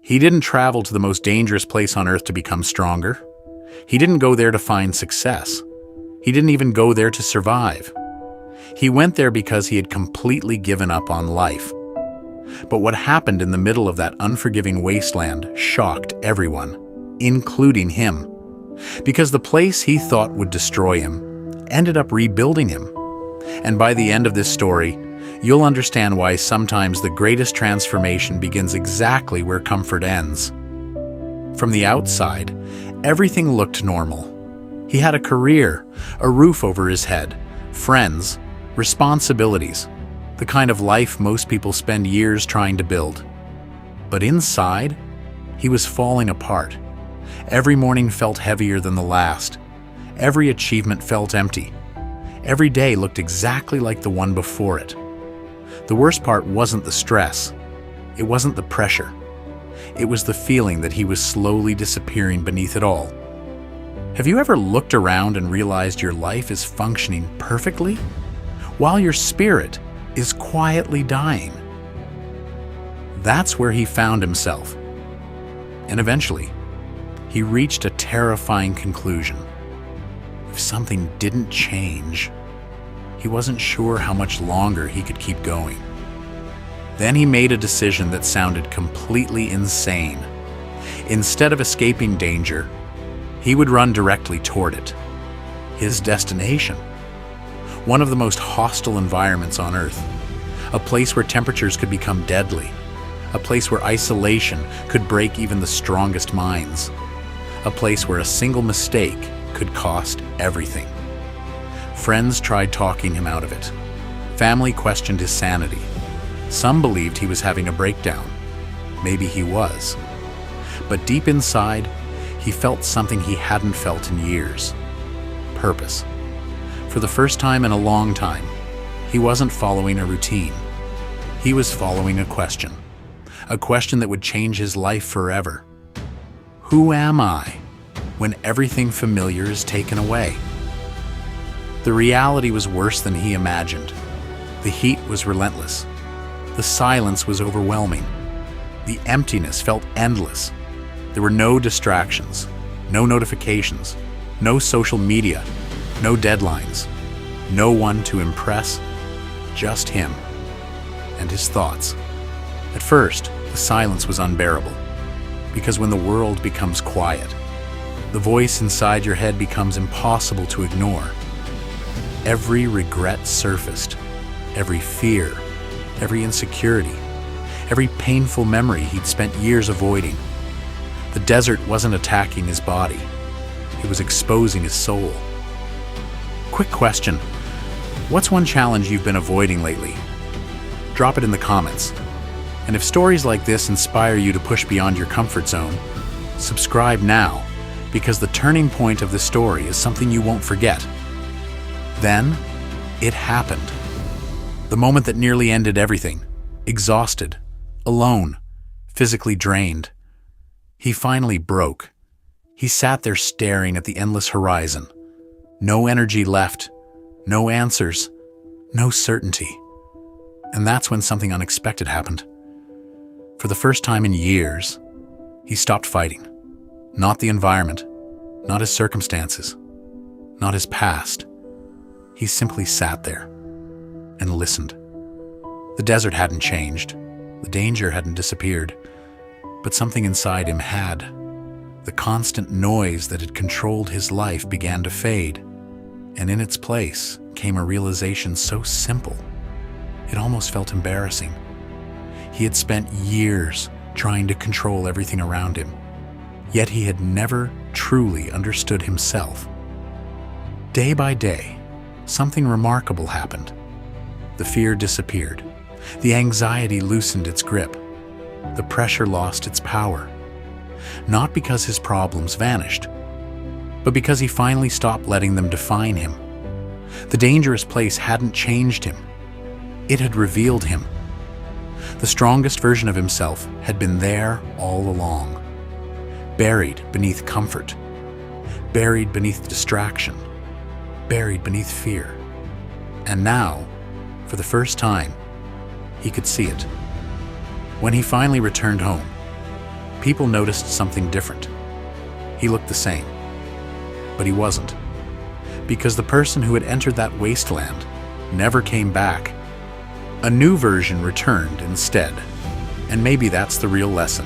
He didn't travel to the most dangerous place on earth to become stronger. He didn't go there to find success. He didn't even go there to survive. He went there because he had completely given up on life. But what happened in the middle of that unforgiving wasteland shocked everyone, including him. Because the place he thought would destroy him ended up rebuilding him. And by the end of this story, you'll understand why sometimes the greatest transformation begins exactly where comfort ends. From the outside, everything looked normal. He had a career, a roof over his head, friends, responsibilities, the kind of life most people spend years trying to build. But inside, he was falling apart. Every morning felt heavier than the last. Every achievement felt empty. Every day looked exactly like the one before it. The worst part wasn't the stress. It wasn't the pressure. It was the feeling that he was slowly disappearing beneath it all. Have you ever looked around and realized your life is functioning perfectly, while your spirit is quietly dying? That's where he found himself. And eventually, he reached a terrifying conclusion. If something didn't change, he wasn't sure how much longer he could keep going. Then he made a decision that sounded completely insane. Instead of escaping danger, he would run directly toward it. His destination. One of the most hostile environments on Earth. A place where temperatures could become deadly. A place where isolation could break even the strongest minds. A place where a single mistake could cost everything. Friends tried talking him out of it. Family questioned his sanity. Some believed he was having a breakdown. Maybe he was. But deep inside, he felt something he hadn't felt in years. Purpose. For the first time in a long time, he wasn't following a routine. He was following a question. A question that would change his life forever. Who am I when everything familiar is taken away? The reality was worse than he imagined. The heat was relentless. The silence was overwhelming. The emptiness felt endless. There were no distractions, no notifications, no social media, no deadlines, no one to impress, just him and his thoughts. At first, the silence was unbearable, because when the world becomes quiet, the voice inside your head becomes impossible to ignore. Every regret surfaced, every fear, every insecurity, every painful memory he'd spent years avoiding. The desert wasn't attacking his body, it was exposing his soul. Quick question, what's one challenge you've been avoiding lately? Drop it in the comments. And if stories like this inspire you to push beyond your comfort zone, subscribe now, because the turning point of the story is something you won't forget. Then, it happened. The moment that nearly ended everything. Exhausted, alone, physically drained. He finally broke. He sat there staring at the endless horizon. No energy left, no answers, no certainty. And that's when something unexpected happened. For the first time in years, he stopped fighting. Not the environment, not his circumstances, not his past. He simply sat there and listened. The desert hadn't changed, the danger hadn't disappeared, but something inside him had. The constant noise that had controlled his life began to fade, and in its place came a realization so simple, it almost felt embarrassing. He had spent years trying to control everything around him, yet he had never truly understood himself. Day by day, something remarkable happened. The fear disappeared. The anxiety loosened its grip. The pressure lost its power. Not because his problems vanished, but because he finally stopped letting them define him. The dangerous place hadn't changed him. It had revealed him. The strongest version of himself had been there all along, buried beneath comfort, buried beneath distraction, buried beneath fear. And now, for the first time, he could see it. When he finally returned home, people noticed something different. He looked the same, but he wasn't, because the person who had entered that wasteland never came back. A new version returned instead, and maybe that's the real lesson.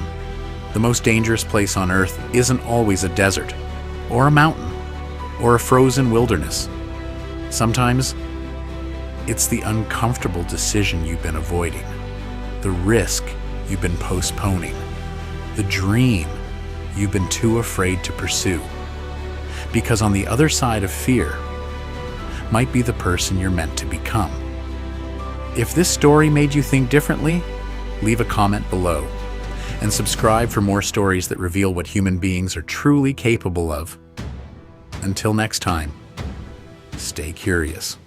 The most dangerous place on Earth isn't always a desert, or a mountain, or a frozen wilderness. Sometimes, it's the uncomfortable decision you've been avoiding, the risk you've been postponing, the dream you've been too afraid to pursue. Because on the other side of fear might be the person you're meant to become. If this story made you think differently, leave a comment below and subscribe for more stories that reveal what human beings are truly capable of. Until next time, stay curious.